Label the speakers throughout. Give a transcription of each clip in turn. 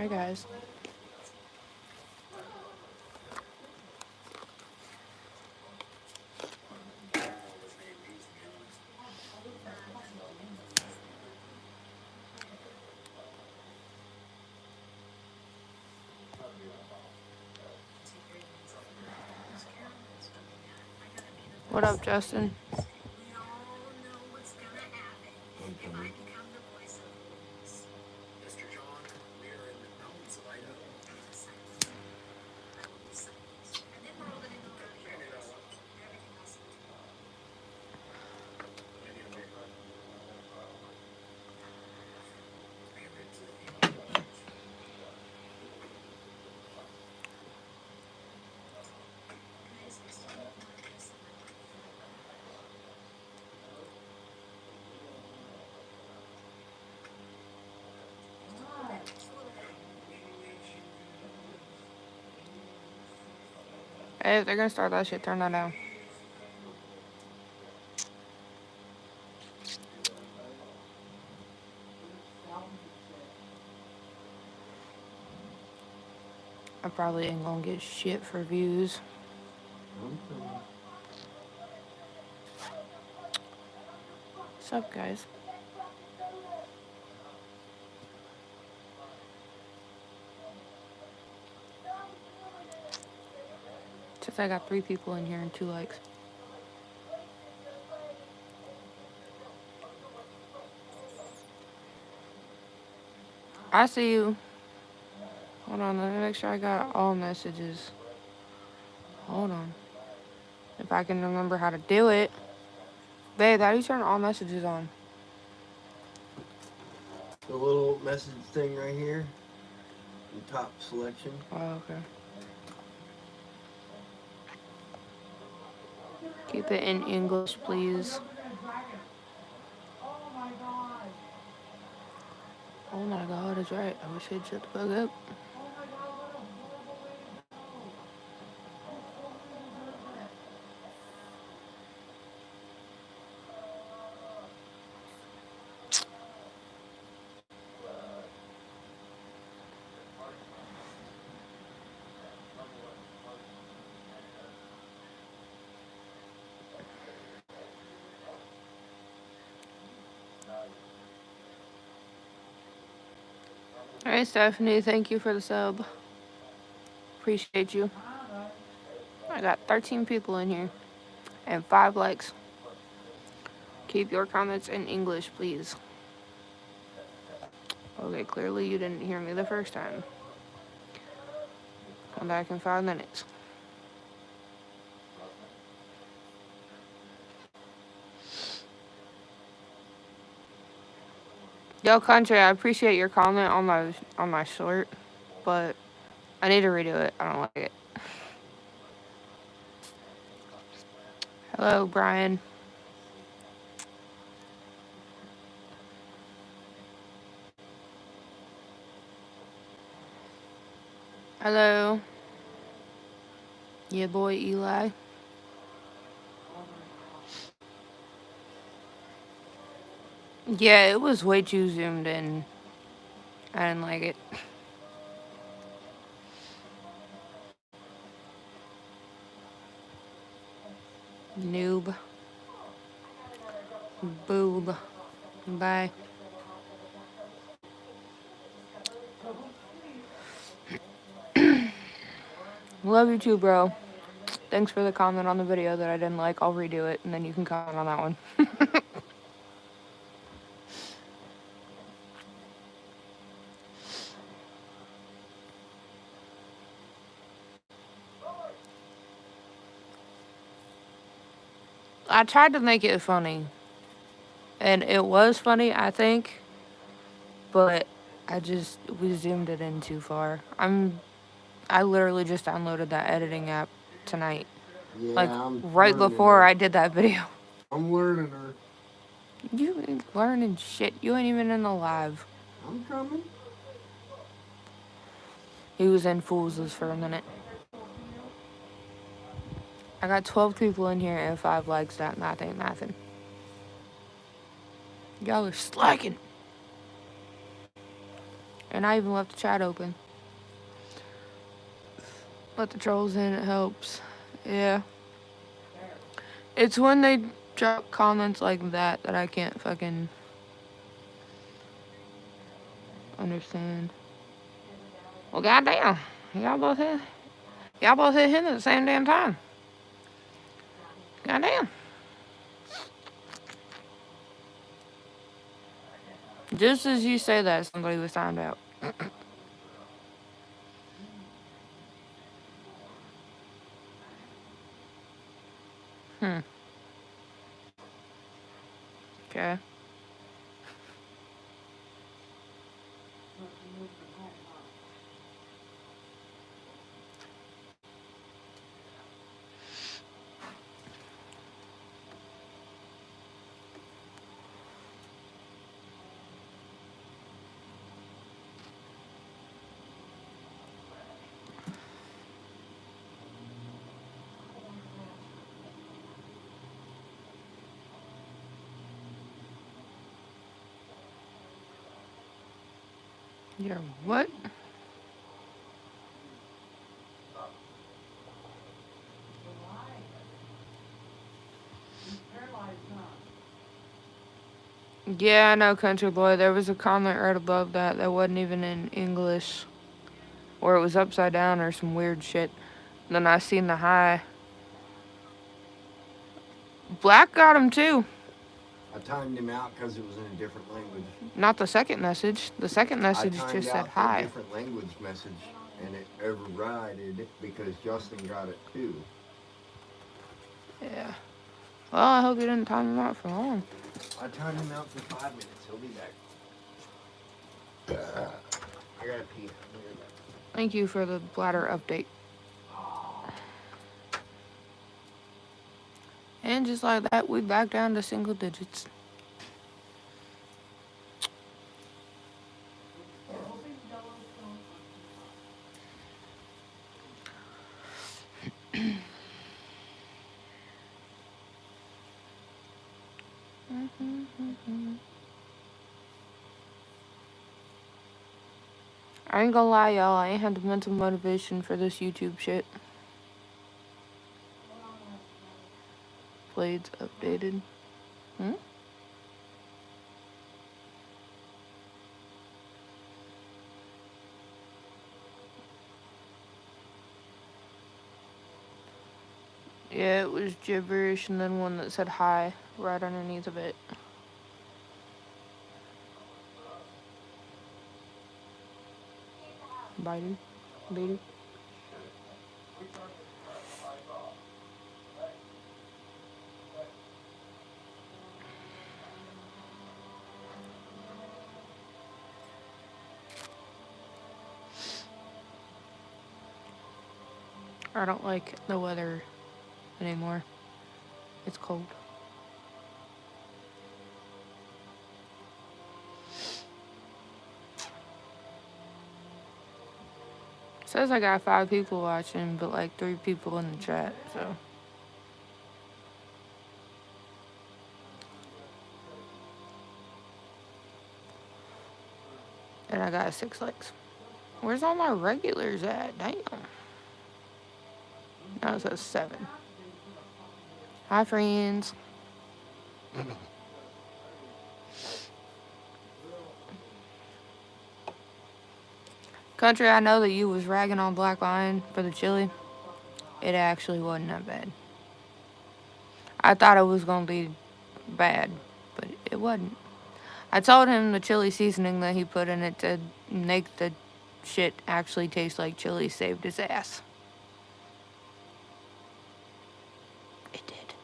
Speaker 1: Hi guys. What up, Justin? Hey, if they're gonna start that shit, turn that down. I probably ain't gonna get shit for views. What's up, guys? Since I got 3 people in here and 2 likes. I see you. Hold on, let me make sure I got all messages. Hold on. If I can remember how to do it. Babe, how do you turn all messages on?
Speaker 2: The little message thing right here. The top selection.
Speaker 1: Oh, okay. Keep it in English, please. Oh my god, that's right. I wish he'd shut the fuck up. Alright, Stephanie, thank you for the sub. Appreciate you. I got 13 people in here and 5 likes. Keep your comments in English, please. Okay, clearly you didn't hear me the first time. Come back in 5 minutes. Yo, Country, I appreciate your comment on my short, but I need to redo it. I don't like it. Hello, Brian. Hello. Yeah, boy, Eli. Yeah, it was way too zoomed in. I didn't like it. Noob. Boob. Bye. Love you too, bro. Thanks for the comment on the video that I didn't like. I'll redo it, and then you can comment on that one. I tried to make it funny. And it was funny, I think. But we zoomed it in too far. I literally just downloaded that editing app tonight.
Speaker 2: Yeah,
Speaker 1: Like,
Speaker 2: I'm
Speaker 1: right before
Speaker 2: her.
Speaker 1: I did that video.
Speaker 2: I'm learning her.
Speaker 1: You ain't learning shit. You ain't even in the live.
Speaker 2: I'm coming.
Speaker 1: He was in Fools's for a minute. I got 12 people in here and 5 likes. That math ain't mathin'. Y'all are slacking. And I even left the chat open. Let the trolls in, it helps. Yeah. It's when they drop comments like that that I can't fucking understand. Well, goddamn. Y'all both hit him at the same damn time. Goddamn. Just as you say that, somebody was timed out. Okay. You're what? Yeah, I know, Country Boy. There was a comment right above that that wasn't even in English. Or it was upside down or some weird shit. Then I seen the hi. Black got him too.
Speaker 2: I timed him out because it was in a different language.
Speaker 1: Not the second message. The second message just said hi.
Speaker 2: A different language message, and it overrided because Justin got it too.
Speaker 1: Yeah. Well, I hope you didn't time him out for long.
Speaker 2: I timed him out for 5 minutes. He'll be back. I gotta pee.
Speaker 1: Thank you for the bladder update. And just like that, we back down to single digits. I ain't gonna lie, y'all. I ain't had the mental motivation for this YouTube shit. Blades updated. Yeah, it was gibberish and then one that said hi right underneath of it. Biden. Lady. I don't like the weather anymore. It's cold. It says I got 5 people watching, but like 3 people in the chat, so. And I got 6 likes. Where's all my regulars at? Damn. Now it says 7. Hi, friends. Country, I know that you was ragging on Black Lion for the chili. It actually wasn't that bad. I thought it was gonna be bad, but it wasn't. I told him the chili seasoning that he put in it to make the shit actually taste like chili saved his ass. It did.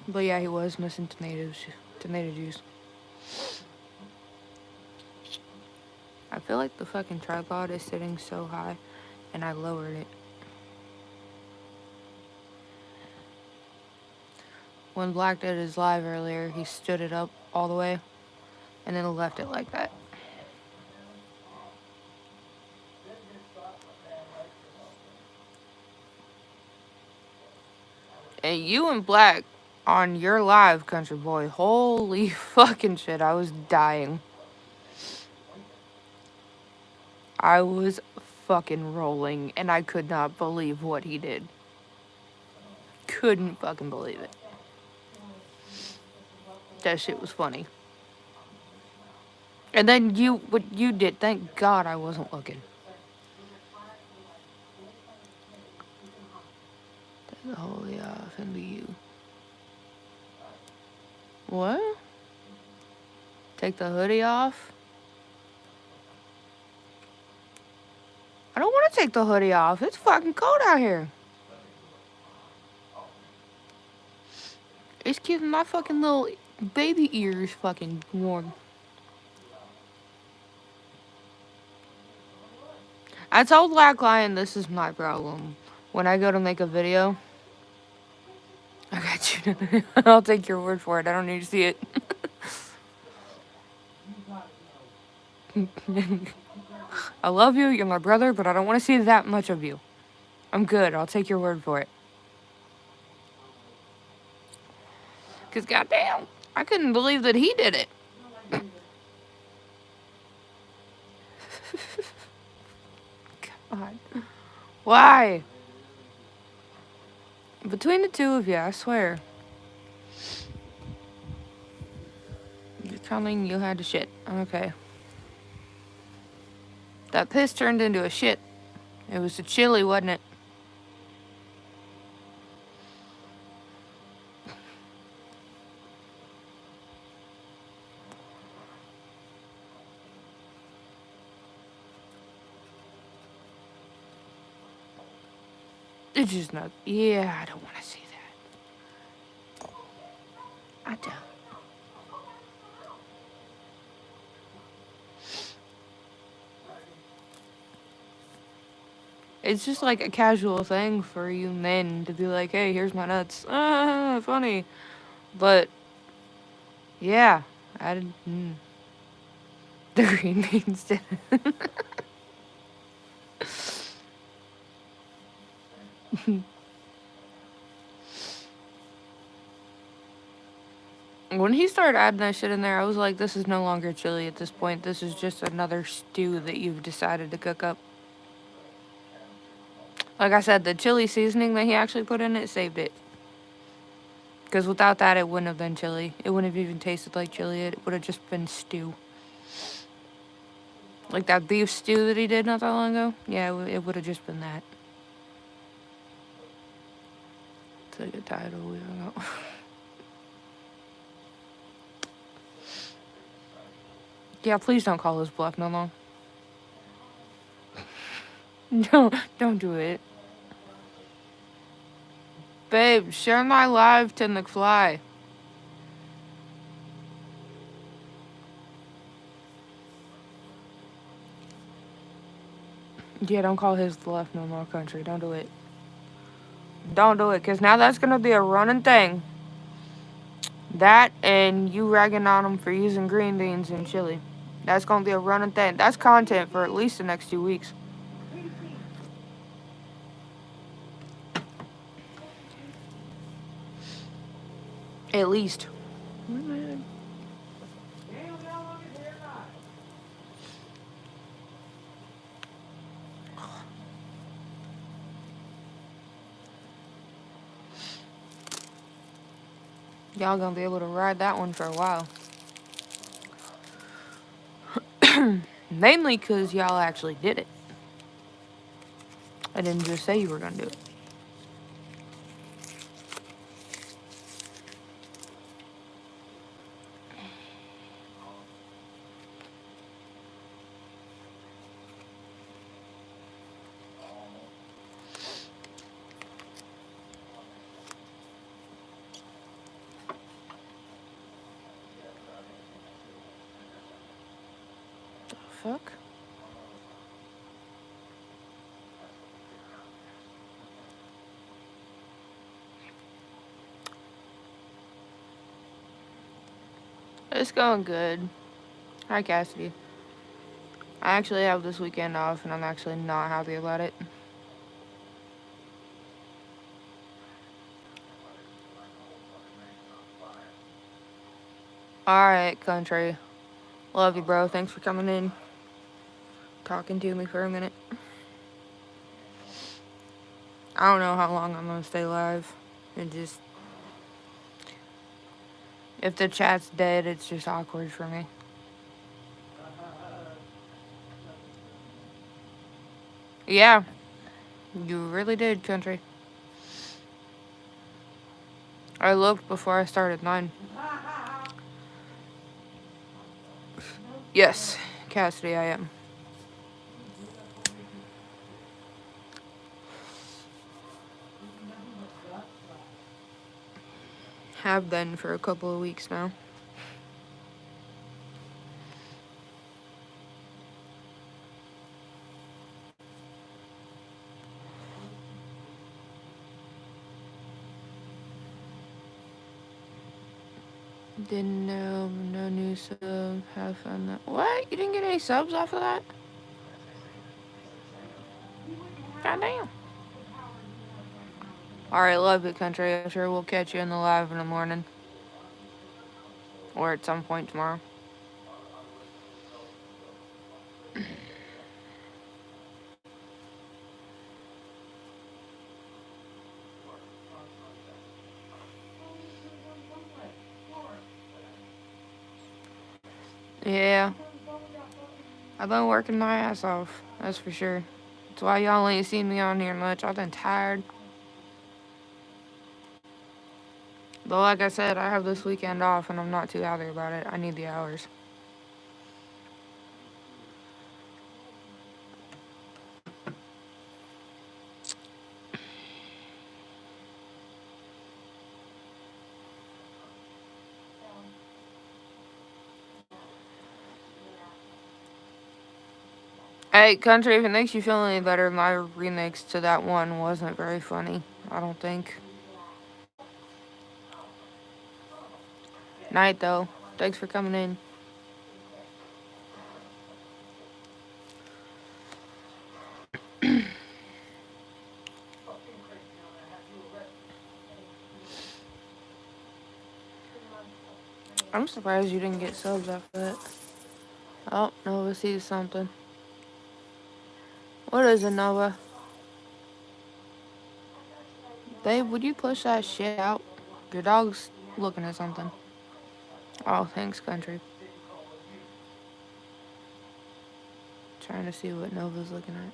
Speaker 1: But yeah, he was missing tomato juice. I feel like the fucking tripod is sitting so high, and I lowered it. When Black did his live earlier, he stood it up all the way, and then left it like that. And you and Black On your live, country boy. Holy fucking shit, I was dying. I was fucking rolling, and I could not believe what he did. Couldn't fucking believe it. That shit was funny. And then what you did, thank God I wasn't looking. Take the holy off and be you. What? Take the hoodie off? I don't want to take the hoodie off. It's fucking cold out here. It's keeping my fucking little baby ears fucking warm. I told Black Lion this is my problem. When I go to make a video, I got you. I'll take your word for it. I don't need to see it. I love you. You're my brother, but I don't want to see that much of you. I'm good. I'll take your word for it. Because goddamn, I couldn't believe that he did it. God. Why? Between the two of you, I swear. You're telling you had to shit. Okay. That piss turned into a shit. It was a chili, wasn't it? It's just not. Yeah, I don't want to see that. I don't. It's just like a casual thing for you men to be like, hey, here's my nuts. Ah, funny. But, yeah. I didn't. The green beans did. When he started adding that shit in there, I was like, this is no longer chili at this point. This is just another stew that you've decided to cook up. Like I said, the chili seasoning that he actually put in it saved it. Because without that, it wouldn't have been chili. It wouldn't have even tasted like chili. It would have just been stew. Like that beef stew that he did not that long ago. Yeah, it would have just been that. It's like a title. We don't know. Yeah, please don't call his bluff no more. No, don't do it. Babe, share my live to McFly. Yeah, don't call his bluff no more, country. Don't do it. Don't do it, because now that's going to be a running thing. That and you ragging on him for using green beans and chili. That's going to be a running thing. That's content for at least the next 2 weeks. At least. Y'all gonna be able to ride that one for a while. Mainly because y'all actually did it. I didn't just say you were gonna do it. The fuck? It's going good. Hi, Cassidy. I actually have this weekend off, and I'm actually not happy about it. Alright, country. Love you, bro. Thanks for coming in. Talking to me for a minute. I don't know how long I'm gonna stay live. It just... If the chat's dead, it's just awkward for me. Yeah. You really did, country. I looked before I started 9. Yes, Cassidy, I am. Have been for a couple of weeks now. Didn't know, no new sub. Have fun that. What? You didn't get any subs off of that? Goddamn. Alright, love it, country. I'm sure we'll catch you in the live in the morning. Or at some point tomorrow. Yeah. I've been working my ass off. That's for sure. That's why y'all ain't seen me on here much. I've been tired. But like I said, I have this weekend off and I'm not too happy about it. I need the hours. Hey, country, if it makes you feel any better, my remix to that one wasn't very funny. I don't think. Night, though. Thanks for coming in. I'm surprised you didn't get subs after that. Oh, Nova sees something. What is it, Nova? Babe, would you push that shit out? Your dog's looking at something. Oh, thanks, country. Trying to see what Nova's looking at.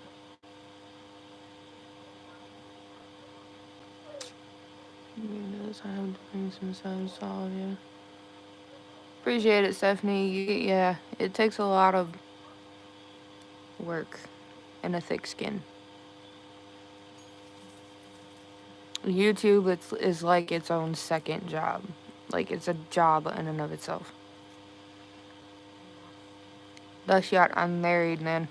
Speaker 1: I have to bring some subs solid, yeah. Appreciate it, Stephanie. Yeah, it takes a lot of work and a thick skin. YouTube is like its own second job. Like, it's a job in and of itself. Thus yet, I'm married, man.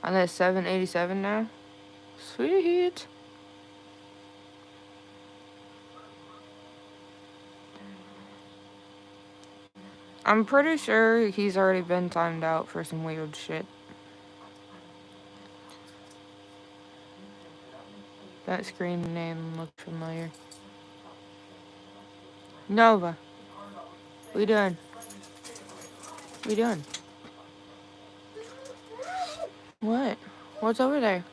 Speaker 1: I'm at 787 now. Sweet. I'm pretty sure he's already been timed out for some weird shit. That screen name looked familiar. Nova. What you doing? What you doing? What? What's over there?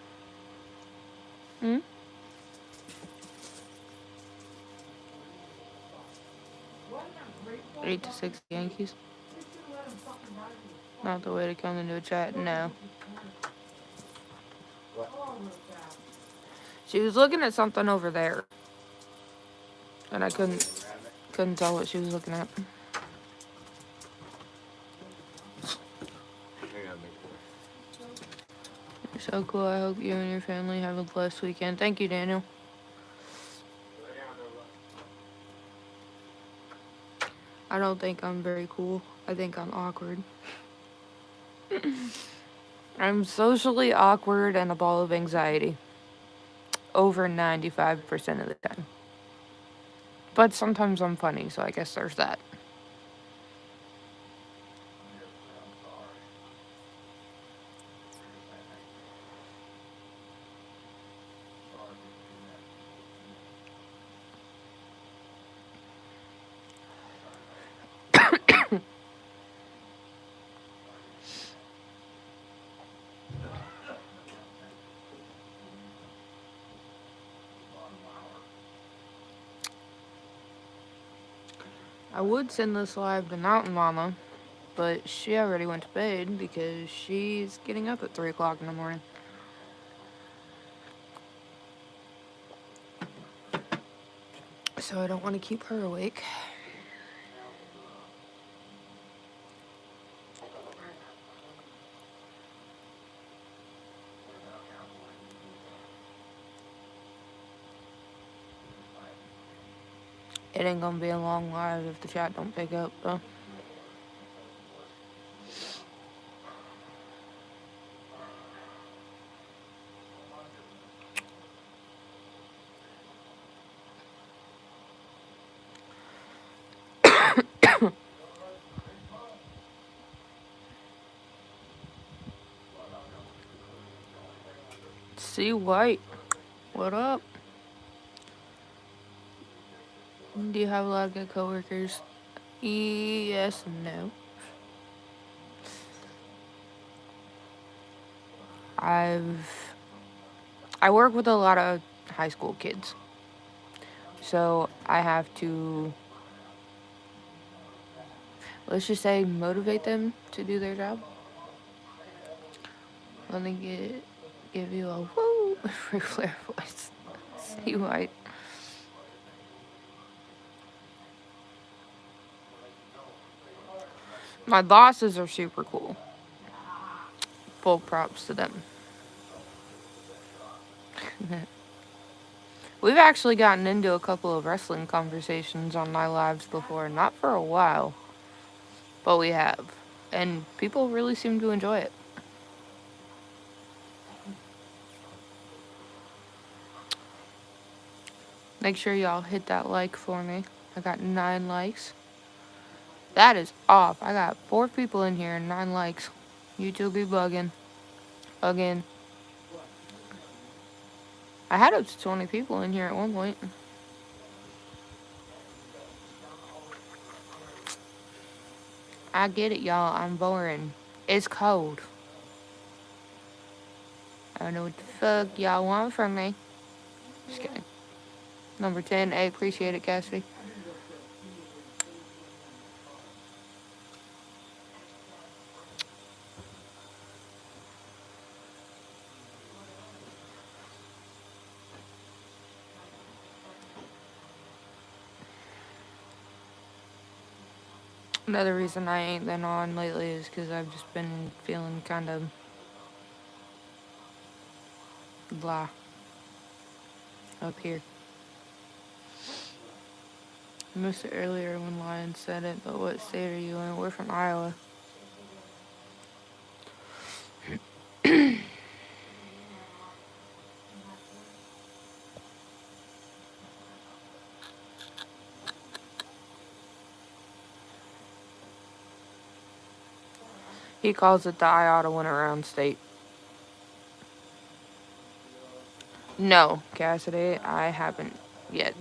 Speaker 1: Hmm? 8-6 Yankees. Not the way to come into a chat, no. She was looking at something over there. And I couldn't tell what she was looking at. You're so cool. I hope you and your family have a blessed weekend. Thank you, Daniel. I don't think I'm very cool. I think I'm awkward. I'm socially awkward and a ball of anxiety. Over 95% of the time. But sometimes I'm funny, so I guess there's that. I would send this live to Mountain Mama, but she already went to bed because she's getting up at 3 o'clock in the morning. So I don't want to keep her awake. It ain't gonna be a long live if the chat don't pick up, though. C White, what up? Do you have a lot of good coworkers? Yes and no. I work with a lot of high school kids. So I have to, let's just say, motivate them to do their job. Let me give you a woo Ric Flair voice. C White. My bosses are super cool. Full props to them. We've actually gotten into a couple of wrestling conversations on my lives before. Not for a while, but we have. And people really seem to enjoy it. Make sure y'all hit that like for me. I got 9 likes. That is off. I got 4 people in here and 9 likes. YouTube be bugging. Again. I had up to 20 people in here at one point. I get it, y'all. I'm boring. It's cold. I don't know what the fuck y'all want from me. Just kidding. Number 10. Hey, appreciate it, Cassidy. Another reason I ain't been on lately is because I've just been feeling kind of blah up here. I missed it earlier when Lion said it, but what state are you in? We're from Iowa. He calls it the I oughta win around state. No, Cassidy, I haven't yet.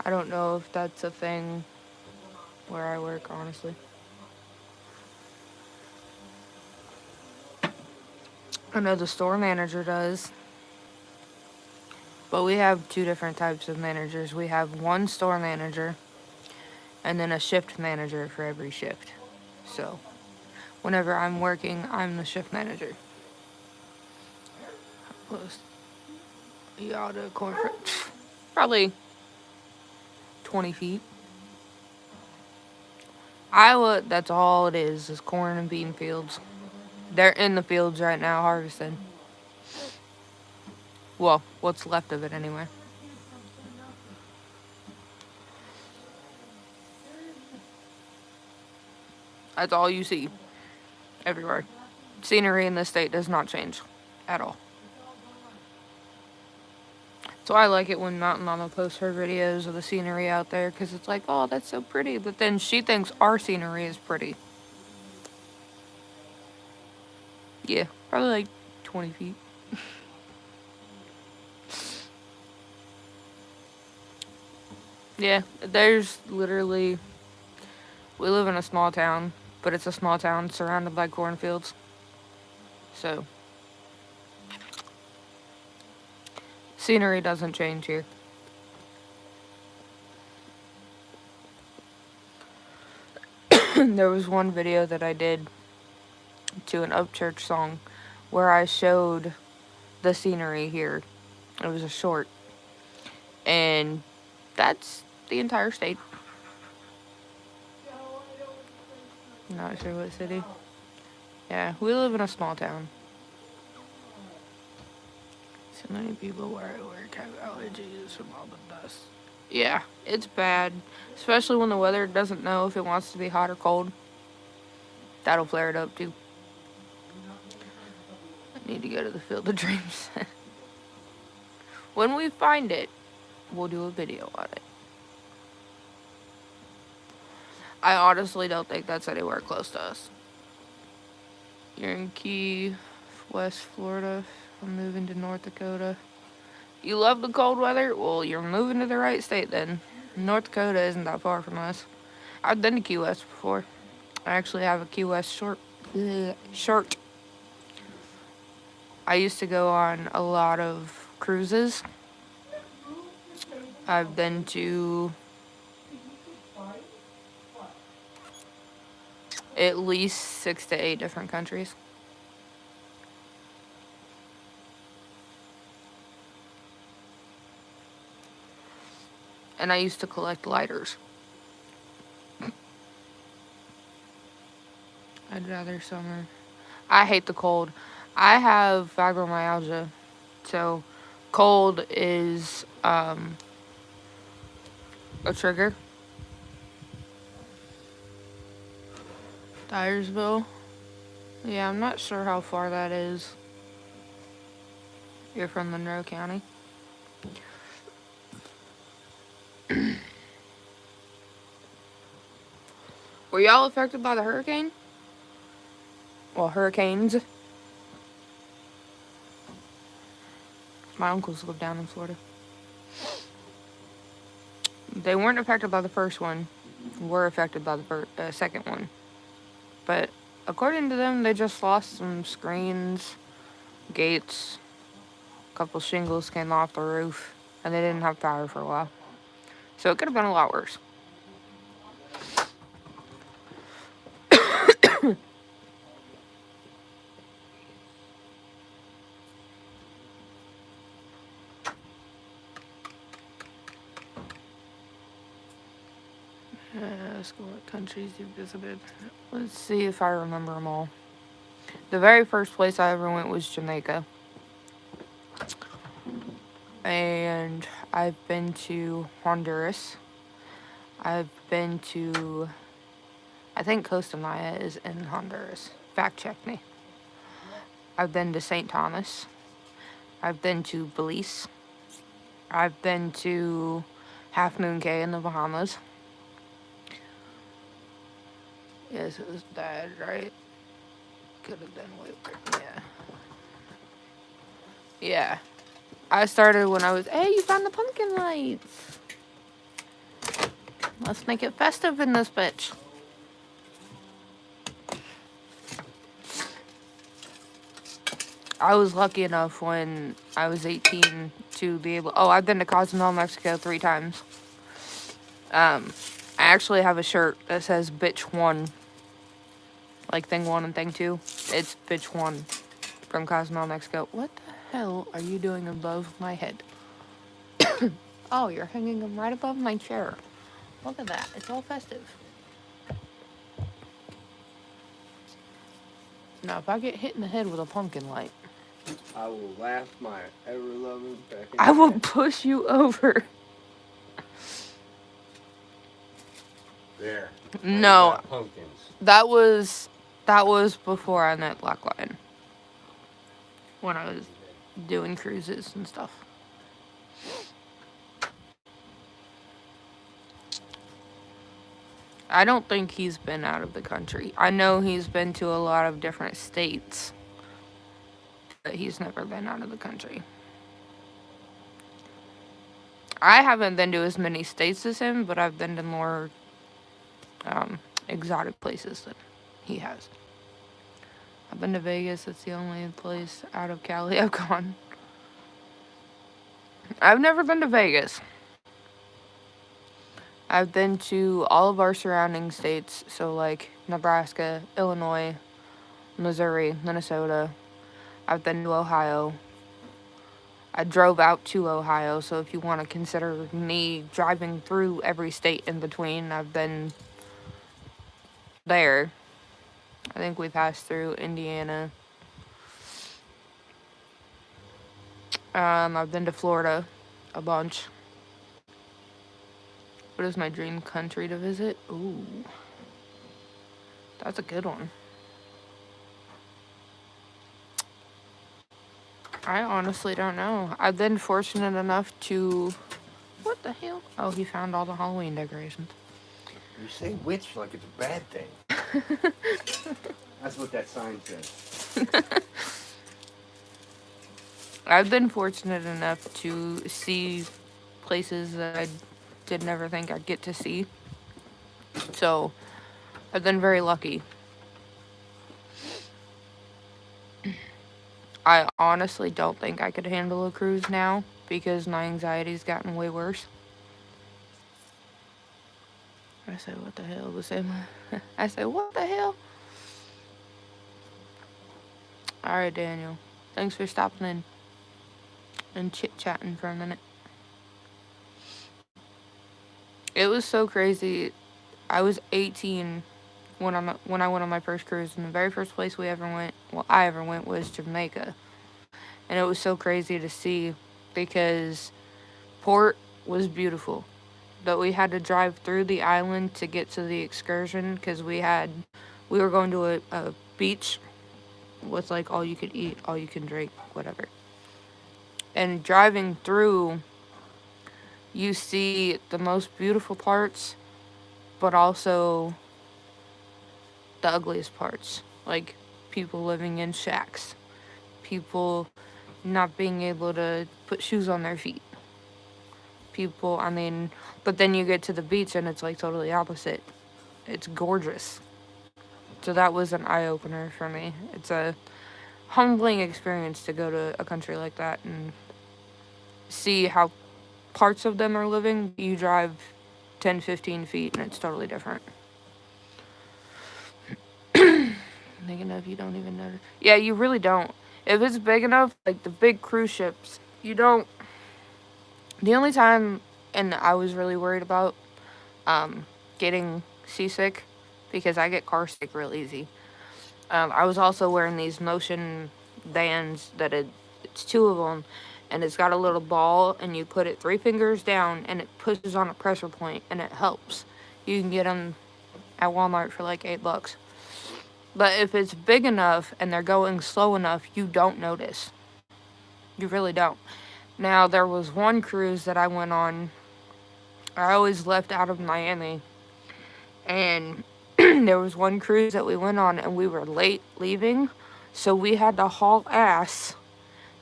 Speaker 1: I don't know if that's a thing where I work, honestly. I know the store manager does. But we have 2 different types of managers. We have one store manager and then a shift manager for every shift. So, whenever I'm working, I'm the shift manager. Y'all to corn probably 20 feet. Iowa, that's all it is corn and bean fields. They're in the fields right now harvesting. Well, what's left of it anyway. That's all you see everywhere. Scenery in this state does not change at all. So I like it when Mountain Mama posts her videos of the scenery out there because it's like, oh, that's so pretty. But then she thinks our scenery is pretty. Yeah, probably like 20 feet. Yeah, there's literally, we live in a small town, but it's a small town surrounded by cornfields. So, scenery doesn't change here. There was one video that I did to an Upchurch song where I showed the scenery here. It was a short. And that's the entire state. Not sure what city. Yeah, we live in a small town. So many people where I work have allergies from all the dust. Yeah, it's bad. Especially when the weather doesn't know if it wants to be hot or cold. That'll flare it up too. I need to go to the Field of Dreams. When we find it, we'll do a video on it. I honestly don't think that's anywhere close to us. You're in Key West, Florida. I'm moving to North Dakota. You love the cold weather? Well, you're moving to the right state then. North Dakota isn't that far from us. I've been to Key West before. I actually have a Key West shirt. I used to go on a lot of cruises. I've been to at least 6 to 8 different countries. And I used to collect lighters. I'd rather summer. I hate the cold. I have fibromyalgia, so cold is a trigger. Dyersville. Yeah, I'm not sure how far that is. You're from Monroe County. Were y'all affected by the hurricane? Well, hurricanes. My uncles live down in Florida. They weren't affected by the first one. Were affected by the second one. But according to them, they just lost some screens, gates, a couple shingles came off the roof, and they didn't have power for a while. So it could have been a lot worse. Let's go what countries you visited. Let's see if I remember them all. The very first place I ever went was Jamaica. And I've been to Honduras. I've been to, I think Costa Maya is in Honduras. Fact check me. I've been to St. Thomas. I've been to Belize. I've been to Half Moon Cay in the Bahamas. Yes, it was Dad, right? Could have been Luke. Yeah. Yeah. I started when I was, hey, you found the pumpkin lights. Let's make it festive in this bitch. I was lucky enough when I was 18 to be able, I've been to Cozumel, Mexico 3 times. I actually have a shirt that says bitch 1. Like thing 1 and thing 2. It's bitch 1 from Cozumel, Mexico. What the hell are you doing above my head? Oh, you're hanging them right above my chair. Look at that. It's all festive. Now, if I get hit in the head with a pumpkin light,
Speaker 2: I will laugh my ever-loving back in
Speaker 1: I will
Speaker 2: head.
Speaker 1: push you over.
Speaker 2: There.
Speaker 1: No,
Speaker 2: Pumpkins.
Speaker 1: that was before I met Black Lion. When I was doing cruises and stuff. I don't think he's been out of the country. I know he's been to a lot of different states, but he's never been out of the country. I haven't been to as many states as him, but I've been to more exotic places than he has. I've been to Vegas. That's the only place out of Cali I've gone. I've never been to Vegas. I've been to all of our surrounding states, so like Nebraska, Illinois, Missouri, Minnesota. I've been to Ohio. I drove out to Ohio, so if you want to consider me driving through every state in between, I've been there. I think we passed through Indiana. I've been to Florida a bunch. What is my dream country to visit? Ooh, that's a good one. I honestly don't know. I've been fortunate enough to... What the hell? Oh, he found all the Halloween decorations.
Speaker 3: You say witch like it's a bad thing. That's what that sign says.
Speaker 1: I've been fortunate enough to see places that I did never think I'd get to see. So, I've been very lucky. I honestly don't think I could handle a cruise now because my anxiety's gotten way worse. I said, what the hell? I said, what the hell? Alright, Daniel. Thanks for stopping in and chit-chatting for a minute. It was so crazy. I was 18 when I went on my first cruise, and the very first place I ever went was Jamaica. And it was so crazy to see because port was beautiful, but we had to drive through the island to get to the excursion because we were going to a beach with like all you could eat, all you can drink, whatever. And driving through, you see the most beautiful parts, but also the ugliest parts, like people living in shacks, people not being able to put shoes on their feet. But then you get to the beach and it's like totally opposite. It's gorgeous. So that was an eye-opener for me. It's a humbling experience to go to a country like that and see how parts of them are living. You drive 10, 15 feet and it's totally different. Big enough, you don't even notice. Yeah, you really don't. If it's big enough, like the big cruise ships, you don't. The only time, and I was really worried about getting seasick because I get car sick real easy. I was also wearing these motion bands that it's 2 of them, and it's got a little ball, and you put it 3 fingers down, and it pushes on a pressure point, and it helps. You can get them at Walmart for like $8. But if it's big enough and they're going slow enough, you don't notice. You really don't. Now, there was one cruise that I went on. I always left out of Miami. And there was one cruise that we went on and we were late leaving. So we had to haul ass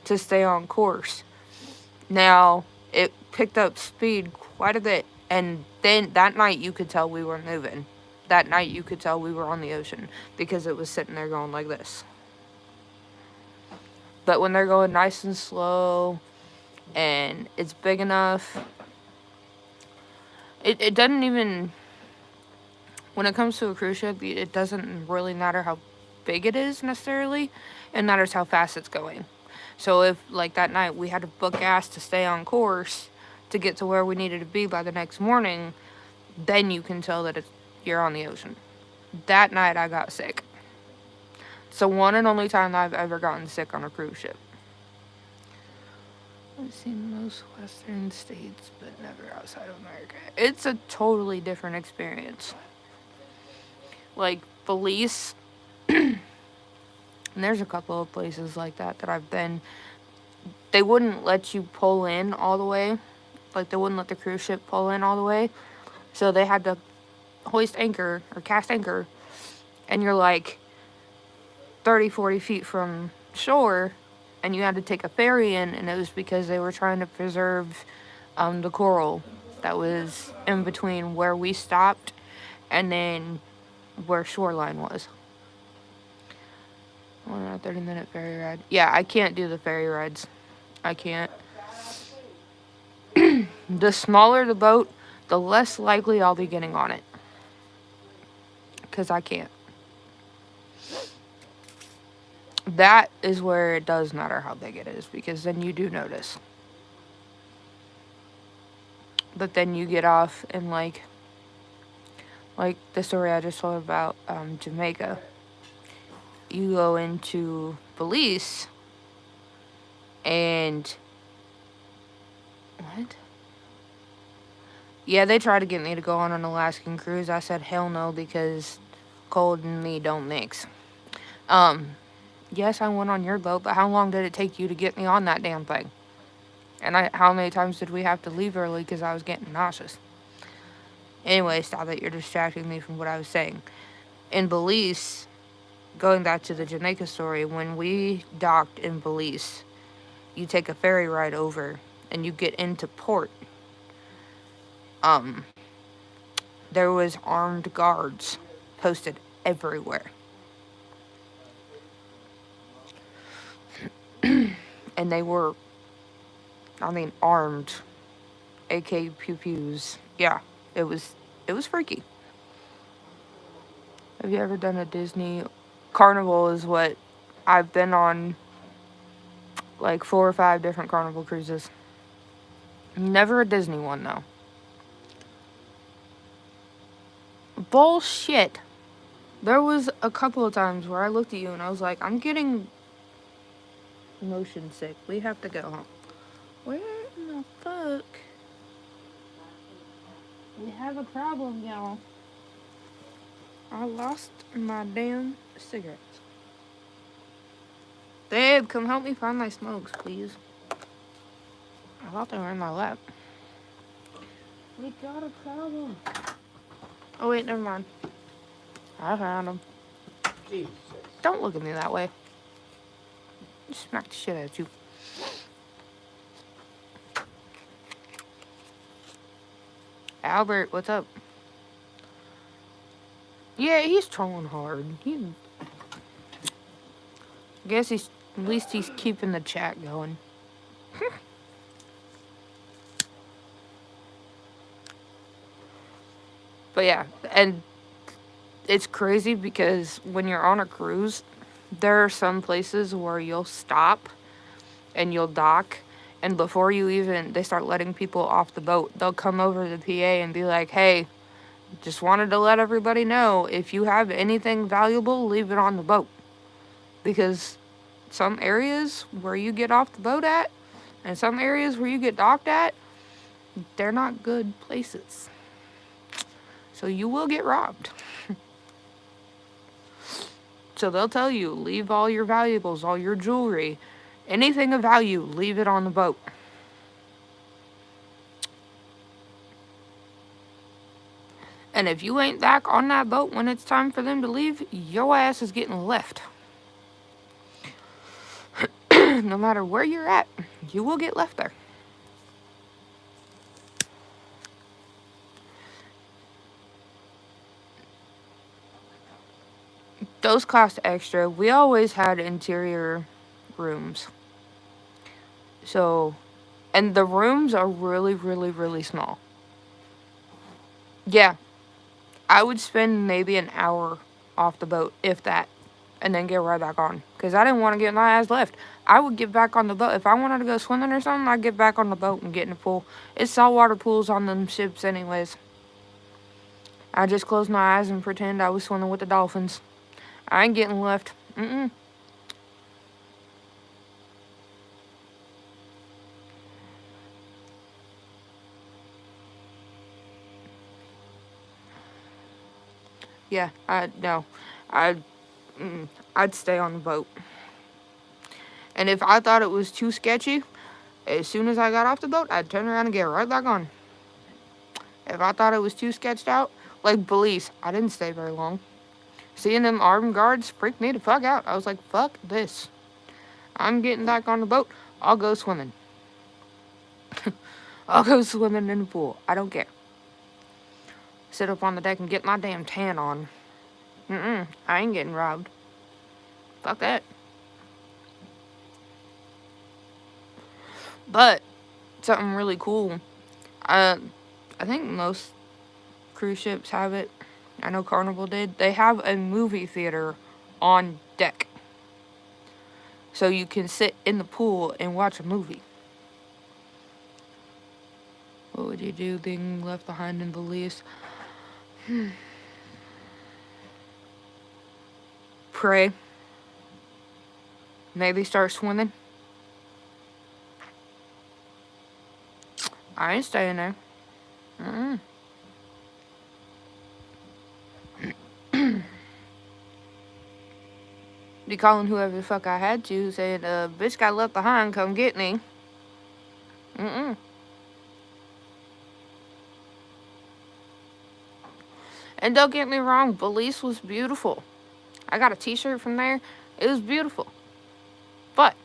Speaker 1: to stay on course. Now, it picked up speed quite a bit. And then that night you could tell we were moving. That night you could tell we were on the ocean because it was sitting there going like this. But when they're going nice and slow and it's big enough, it doesn't even, when it comes to a cruise ship, it doesn't really matter how big it is necessarily. It matters how fast it's going. So if, like that night, we had to book gas to stay on course to get to where we needed to be by the next morning, then you can tell that you're on the ocean. That night I got sick. It's the one and only time I've ever gotten sick on a cruise ship. I've seen most western states, but never outside of America. It's a totally different experience. Like Belize, and there's a couple of places like that I've been. They wouldn't let you pull in all the way. Like, they wouldn't let the cruise ship pull in all the way. So they had to hoist anchor or cast anchor, and you're like 30, 40 feet from shore, and you had to take a ferry in, and it was because they were trying to preserve the coral that was in between where we stopped and then where shoreline was. On a 30-minute ferry ride. Yeah, I can't do the ferry rides. I can't. The smaller the boat, the less likely I'll be getting on it. Because I can't. That is where it does matter how big it is, because then you do notice. But then you get off and like the story I just told about Jamaica. You go into Belize and what? Yeah, they tried to get me to go on an Alaskan cruise. I said hell no, because cold and me don't mix. Yes, I went on your boat, but how long did it take you to get me on that damn thing? And how many times did we have to leave early because I was getting nauseous? Anyway, stop it. You're distracting me from what I was saying. In Belize, going back to the Jamaica story, when we docked in Belize, you take a ferry ride over and you get into port. There was armed guards posted everywhere. And they were, armed. AK pew-pews. Yeah, it was freaky. Have you ever done a Disney? Carnival is what I've been on, like 4 or 5 different Carnival cruises. Never a Disney one, though. Bullshit. There was a couple of times where I looked at you and I was like, I'm getting motion sick. We have to go home. Where in the fuck? We have a problem, y'all. I lost my damn cigarettes. Babe, come help me find my smokes, please. I thought they were in my lap. We got a problem. Oh, wait, never mind. I found them.
Speaker 2: Jesus.
Speaker 1: Don't look at me that way. Smack the shit out of you. Albert, what's up? Yeah, he's trolling hard. Guess at least he's keeping the chat going. But yeah, and it's crazy because when you're on a cruise, there are some places where you'll stop and you'll dock, and before they start letting people off the boat, they'll come over to the PA and be like, hey, just wanted to let everybody know, if you have anything valuable, leave it on the boat. Because some areas where you get off the boat at, and some areas where you get docked at, they're not good places. So you will get robbed. So they'll tell you, leave all your valuables, all your jewelry, anything of value, leave it on the boat. And if you ain't back on that boat when it's time for them to leave, your ass is getting left. No matter where you're at, you will get left there. Those cost extra. We always had interior rooms. So, and the rooms are really, really, really small. Yeah. I would spend maybe an hour off the boat, if that, and then get right back on. Because I didn't want to get my ass left. I would get back on the boat. If I wanted to go swimming or something, I'd get back on the boat and get in the pool. It's saltwater pools on them ships anyways. I just closed my eyes and pretend I was swimming with the dolphins. I ain't getting left. Yeah, I'd stay on the boat. And if I thought it was too sketchy, as soon as I got off the boat, I'd turn around and get right back on. If I thought it was too sketched out, like Belize, I didn't stay very long. Seeing them armed guards freaked me the fuck out. I was like, fuck this. I'm getting back on the boat. I'll go swimming. I'll go swimming in the pool. I don't care. Sit up on the deck and get my damn tan on. I ain't getting robbed. Fuck that. But something really cool. I think most cruise ships have it. I know Carnival did. They have a movie theater on deck. So you can sit in the pool and watch a movie. What would you do being left behind in Belize? Pray. Maybe start swimming. I ain't staying there. Mm-mm. Be calling whoever the fuck I had to, saying, bitch got left behind, come get me. Mm-mm. And don't get me wrong, Belize was beautiful. I got a t-shirt from there. It was beautiful. But,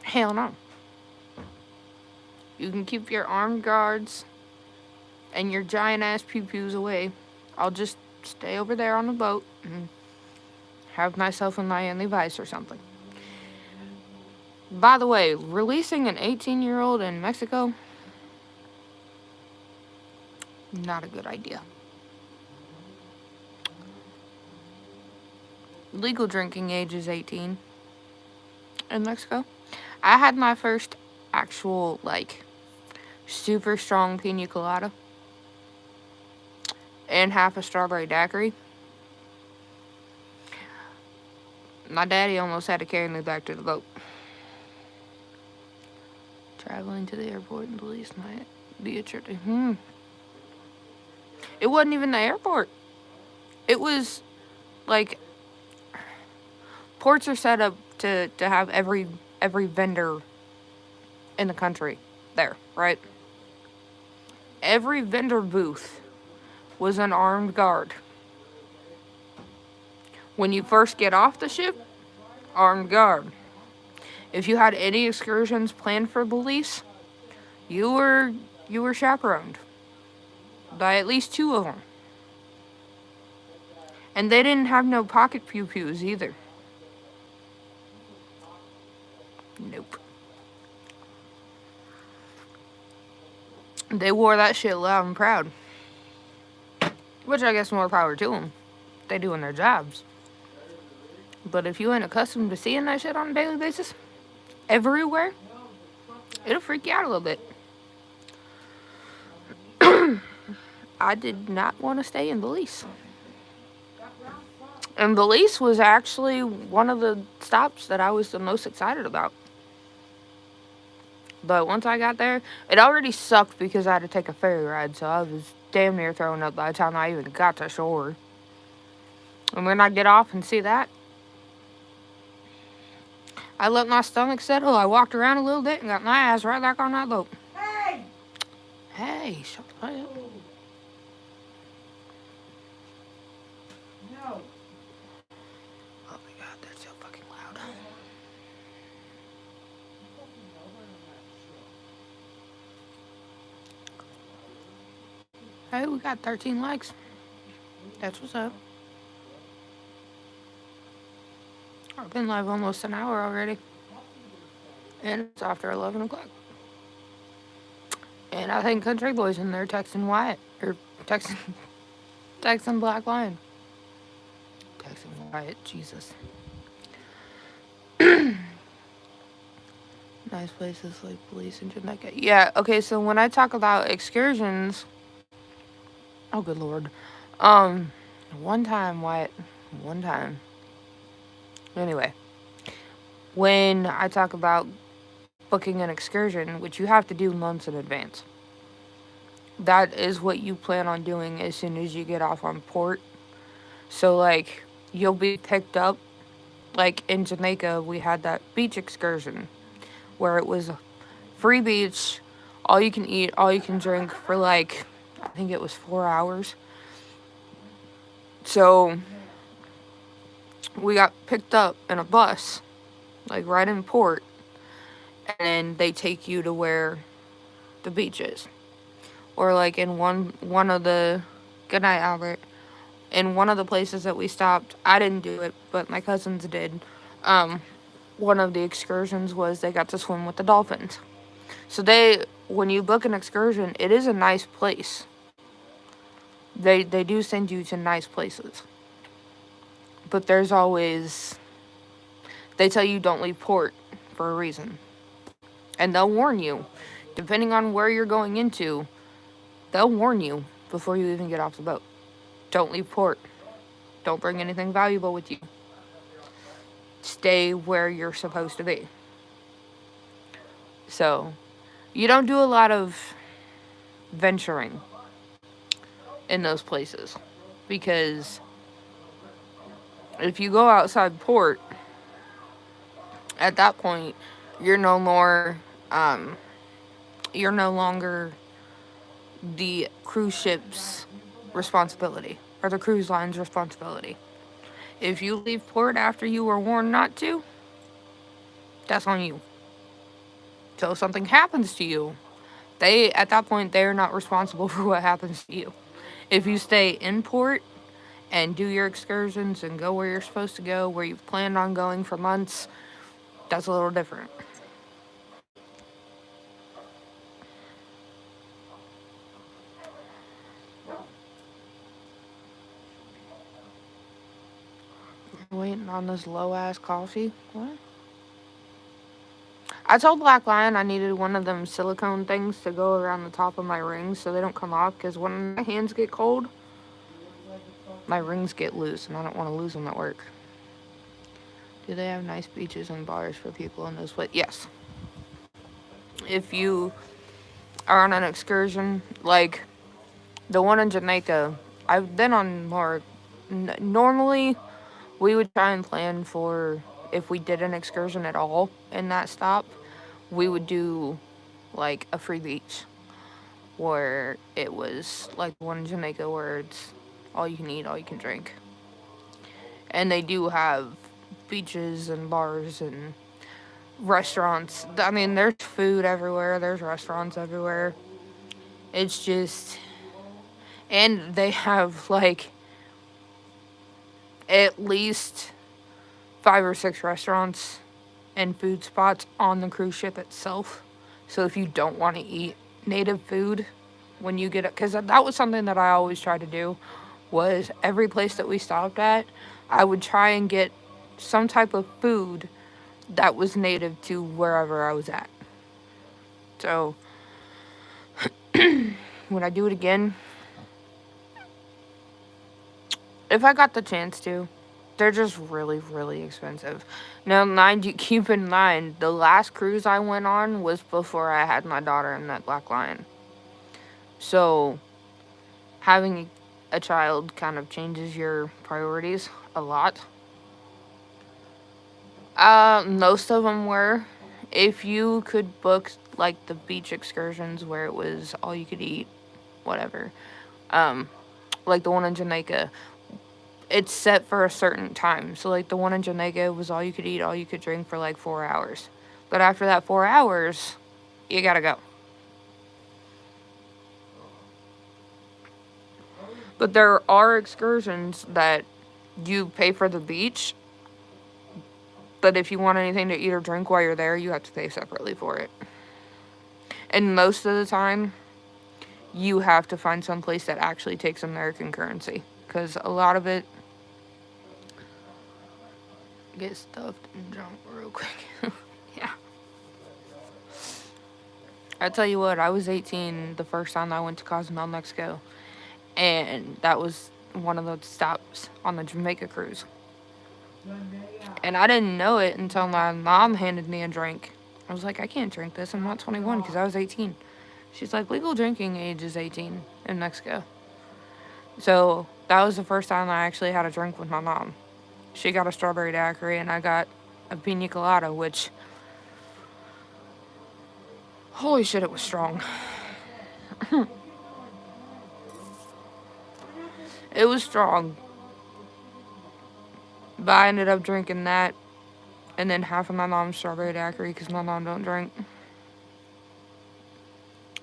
Speaker 1: hell no. You can keep your armed guards and your giant ass pew-pews away. I'll just stay over there on the boat and have myself a Miami Vice or something. By the way, releasing an 18-year-old in Mexico, not a good idea. Legal drinking age is 18 in Mexico. I had my first actual, like, super strong pina colada and half a strawberry daiquiri. My daddy almost had to carry me back to the boat. Traveling to the airport in Belize might be a trip. It wasn't even the airport. It was, like, ports are set up to have every vendor in the country there, right? Every vendor booth was an armed guard. When you first get off the ship, armed guard. If you had any excursions planned for Belize, you were chaperoned by at least 2 of them. And they didn't have no pocket pew-pews either. Nope. They wore that shit loud and proud. Which I guess more power to them. They doing their jobs. But if you ain't accustomed to seeing that shit on a daily basis, everywhere, it'll freak you out a little bit. I did not want to stay in Belize. And Belize was actually one of the stops that I was the most excited about. But once I got there, it already sucked because I had to take a ferry ride, so I was damn near throwing up by the time I even got to shore. And when I get off and see that, I let my stomach settle. I walked around a little bit and got my ass right back on that boat.
Speaker 4: Hey!
Speaker 1: Hey, shut the fuck up.
Speaker 4: No.
Speaker 1: Oh my god, that's so fucking loud. Hey, we got 13 likes. That's what's up. I've been live almost an hour already. And it's after 11 o'clock. And I think Country Boy's in there texting Wyatt. Or texting Black Lion. Texting Wyatt, Jesus. Nice places like Belize and Jamaica. Yeah, okay, so when I talk about excursions... Oh, good lord. One time, Wyatt. One time. Anyway. When I talk about booking an excursion, which you have to do months in advance. That is what you plan on doing as soon as you get off on port. So, like, you'll be picked up. Like, in Jamaica, we had that beach excursion where it was free beach, all you can eat, all you can drink for, like, I think it was 4 hours. So, we got picked up in a bus, like, right in port. And then they take you to where the beach is. Or, like, in one of the... Good night, Albert. In one of the places that we stopped, I didn't do it, but my cousins did. One of the excursions was they got to swim with the dolphins. So when you book an excursion, it is a nice place. They do send you to nice places. But there's always, they tell you don't leave port for a reason. And they'll warn you. Depending on where you're going into, they'll warn you before you even get off the boat. Don't leave port. Don't bring anything valuable with you. Stay where you're supposed to be. So, you don't do a lot of venturing in those places. Because if you go outside port, at that point, you're no longer the cruise ship's responsibility, or the cruise line's responsibility. If you leave port after you were warned not to, that's on you. So if something happens to you, at that point, they're not responsible for what happens to you. If you stay in port and do your excursions and go where you're supposed to go, where you've planned on going for months, that's a little different. Waiting on this low-ass coffee? What? I told Black Lion I needed one of them silicone things to go around the top of my rings so they don't come off, because when my hands get cold, my rings get loose, and I don't want to lose them at work. Do they have nice beaches and bars for people in those places? Yes. If you are on an excursion, like the one in Jamaica, I've been on more. Normally, we would try and plan for, if we did an excursion at all in that stop, we would do like a free beach, where it was like the one in Jamaica where it's all you can eat, all you can drink. And they do have beaches and bars and restaurants. I mean, there's food everywhere, there's restaurants everywhere. It's just, and they have like at least 5 or 6 restaurants and food spots on the cruise ship itself. So if you don't want to eat native food when you get it, because that was something that I always tried to do, was every place that we stopped at, I would try and get some type of food that was native to wherever I was at. So would I do it again? If I got the chance to. They're just really, really expensive. Now, keep in mind, the last cruise I went on was before I had my daughter and that Black Lion. So, having a child kind of changes your priorities a lot. Most of them were. If you could book, like, the beach excursions where it was all you could eat, whatever. Like the one in Jamaica, it's set for a certain time. So, like, the one in Jamaica was all you could eat, all you could drink for, like, 4 hours. But after that 4 hours, you gotta go. But there are excursions that you pay for the beach, but if you want anything to eat or drink while you're there, you have to pay separately for it. And most of the time, you have to find some place that actually takes American currency, because a lot of it get stuffed and junk real quick. Yeah. I tell you what, I was 18 the first time I went to Cozumel, Mexico, and that was one of the stops on the Jamaica cruise. And I didn't know it until my mom handed me a drink. I was like, I can't drink this, I'm not 21, because I was 18. She's like, legal drinking age is 18 in Mexico. So that was the first time I actually had a drink with my mom. She got a strawberry daiquiri, and I got a pina colada, which, holy shit, it was strong. It was strong. But I ended up drinking that, and then half of my mom's strawberry daiquiri, because my mom don't drink.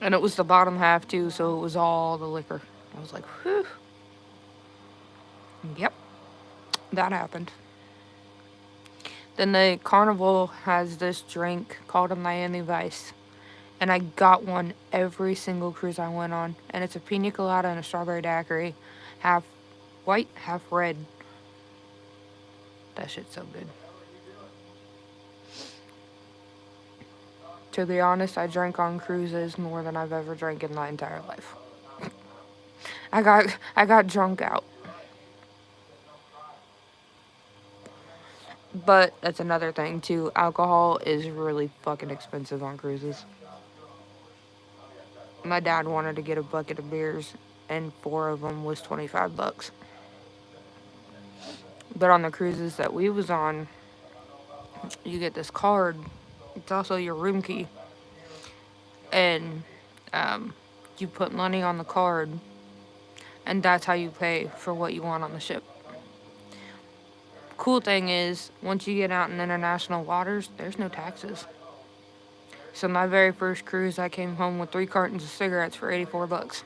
Speaker 1: And it was the bottom half, too, so it was all the liquor. I was like, whew. Yep. That happened. Then the Carnival has this drink called a Miami Vice. And I got one every single cruise I went on. And it's a pina colada and a strawberry daiquiri. Half white, half red. That shit's so good. To be honest, I drank on cruises more than I've ever drank in my entire life. I got drunk out. But that's another thing too. Alcohol is really fucking expensive on cruises. My dad wanted to get a bucket of beers, and 4 of them was $25. But on the cruises that we was on, you get this card. It's also your room key, and you put money on the card, and that's how you pay for what you want on the ship. Cool thing is, once you get out in international waters, there's no taxes. So my very first cruise, I came home with 3 cartons of cigarettes for $84.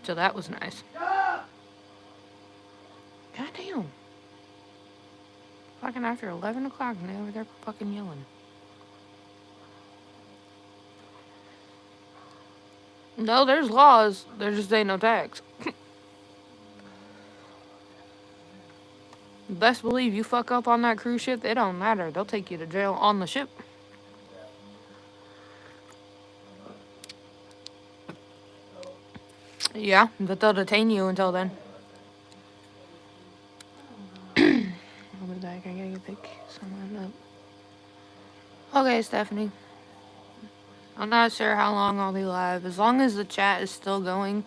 Speaker 1: So that was nice. Goddamn. Fucking after 11 o'clock and they over there fucking yelling. No, there's laws. There just ain't no tax. Best believe you fuck up on that cruise ship, it don't matter. They'll take you to jail on the ship. Yeah, but they'll detain you until then. I'll be back. I gotta pick someone up. Okay, Stephanie. I'm not sure how long I'll be live. As long as the chat is still going,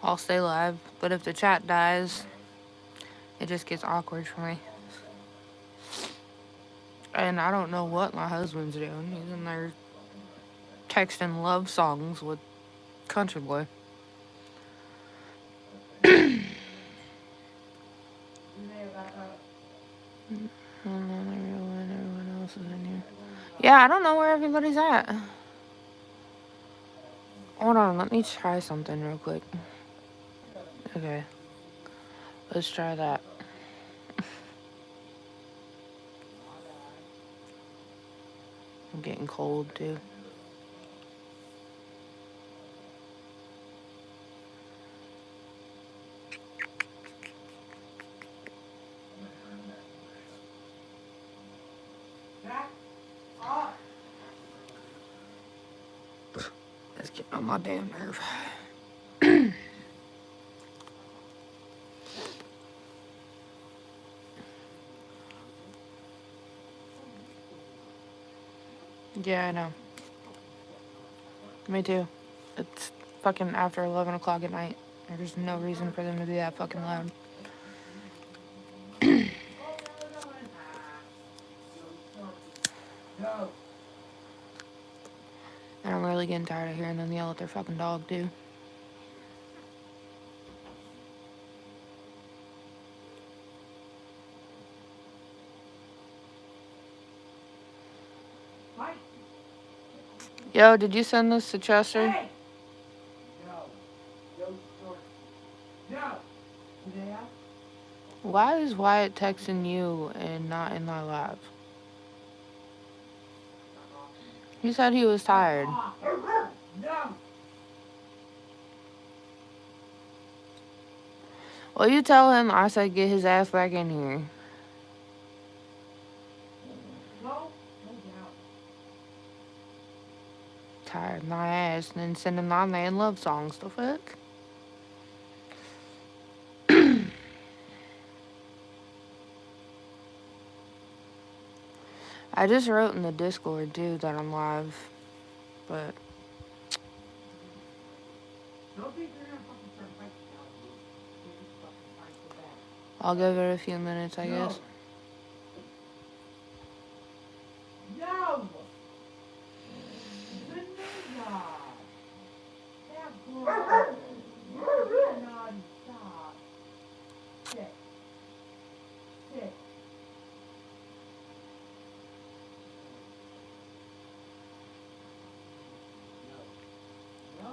Speaker 1: I'll stay live. But if the chat dies, it just gets awkward for me. And I don't know what my husband's doing. He's in there texting love songs with Country Boy. Everyone else is in here. Yeah, I don't know where everybody's at. Hold on, let me try something real quick. Okay. Let's try that. I'm getting cold too. Let's get on my damn nerve. Yeah, I know. Me too. It's fucking after 11 o'clock at night. There's no reason for them to be that fucking loud. And I'm really getting tired of hearing them yell at their fucking dog, too. Yo, did you send this to Chester?
Speaker 4: Hey! No.
Speaker 1: Why is Wyatt texting you and not in my live? He said he was tired.
Speaker 4: No.
Speaker 1: Well, you tell him I said get his ass back in here. Tired my ass and then sending my man love songs. The fuck? I just wrote in the Discord too that I'm live, but I'll give it a few minutes, I guess.
Speaker 4: No.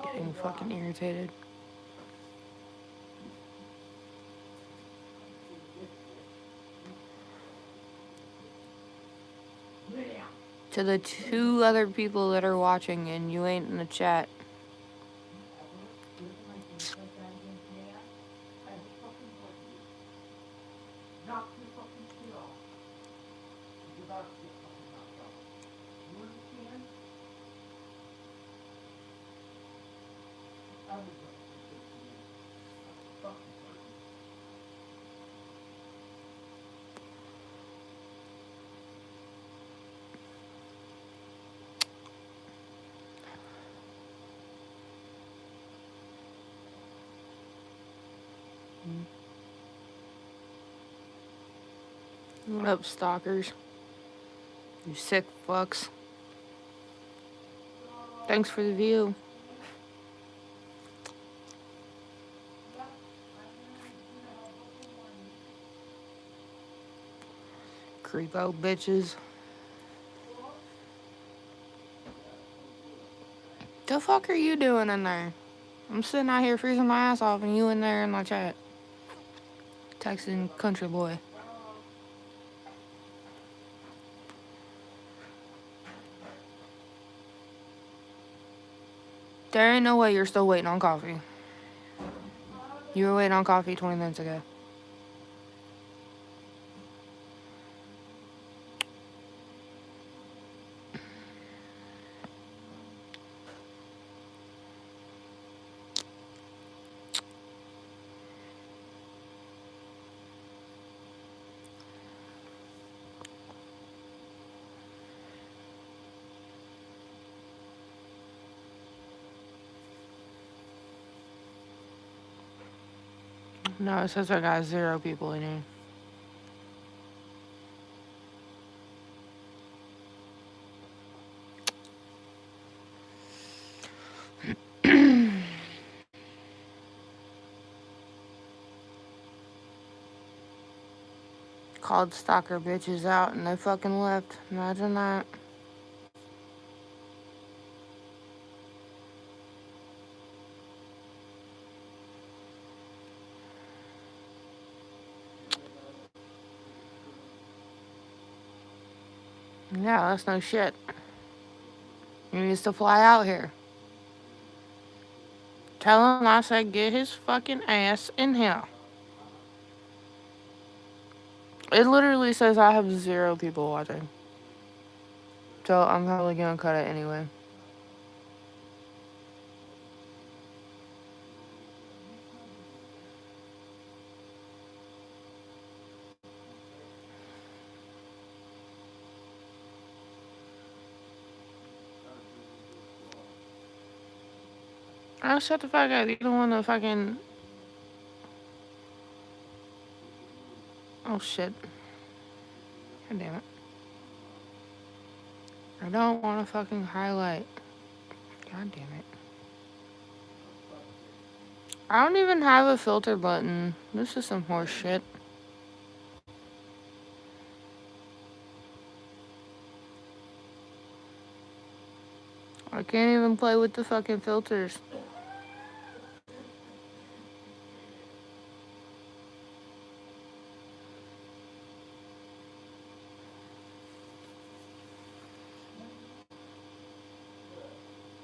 Speaker 1: Getting fucking irritated. To the 2 other people that are watching and you ain't in the chat.
Speaker 4: Knock your fucking shit off. You're about to get fucking knocked off. You understand? I was going to say to you, fucking person.
Speaker 1: What up, stalkers? You sick fucks. Thanks for the view. Creepo bitches. The fuck are you doing in there? I'm sitting out here freezing my ass off and you in there in my chat. Texting country boy. There ain't no way you're still waiting on coffee. You were waiting on coffee 20 minutes ago. No, it says I got 0 people in here. Called stalker bitches out and they fucking left. Imagine that. Yeah, that's no shit. He needs to fly out here. Tell him I said get his fucking ass in here. It literally says I have 0 people watching. So I'm probably gonna cut it anyway. Oh, shut the fuck up. You don't want to fucking... Oh, shit. God damn it. I don't want to fucking highlight. God damn it. I don't even have a filter button. This is some horse shit. I can't even play with the fucking filters.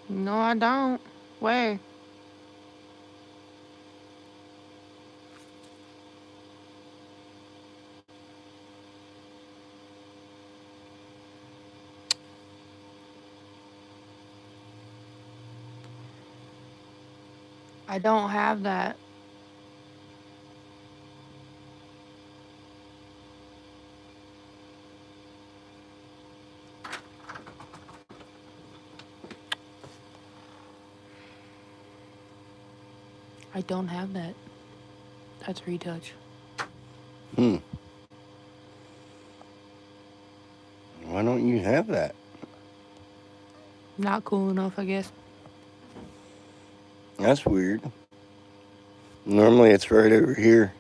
Speaker 1: No, I don't. Where? I don't have that. I don't have that. That's retouch.
Speaker 3: Why don't you have that?
Speaker 1: Not cool enough, I guess.
Speaker 3: That's weird. Normally it's right over here.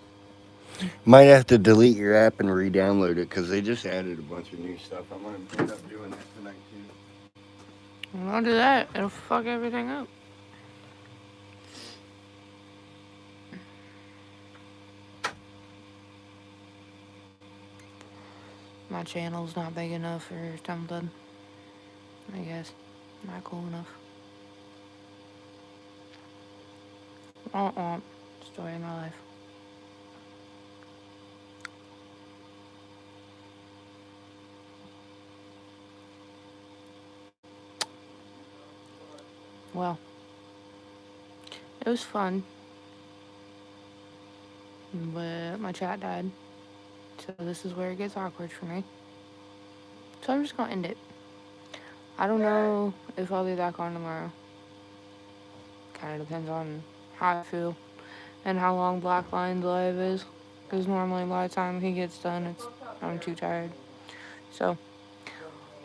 Speaker 3: Might have to delete your app and re-download it because they just added a bunch of new stuff. I'm going to end up doing that tonight too.
Speaker 1: Well, don't do that. It'll fuck everything up. My channel's not big enough or something. I guess. Not cool enough. Story of my life. Well, it was fun, but my chat died. So this is where it gets awkward for me. So I'm just gonna end it. I don't know if I'll be back on tomorrow. Kind of depends on how I feel and how long Black Lion's live is. Because normally by the time he gets done, I'm too tired. So,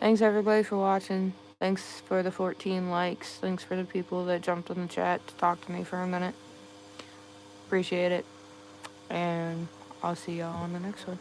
Speaker 1: thanks everybody for watching. Thanks for the 14 likes. Thanks for the people that jumped in the chat to talk to me for a minute. Appreciate it. And I'll see y'all on the next one.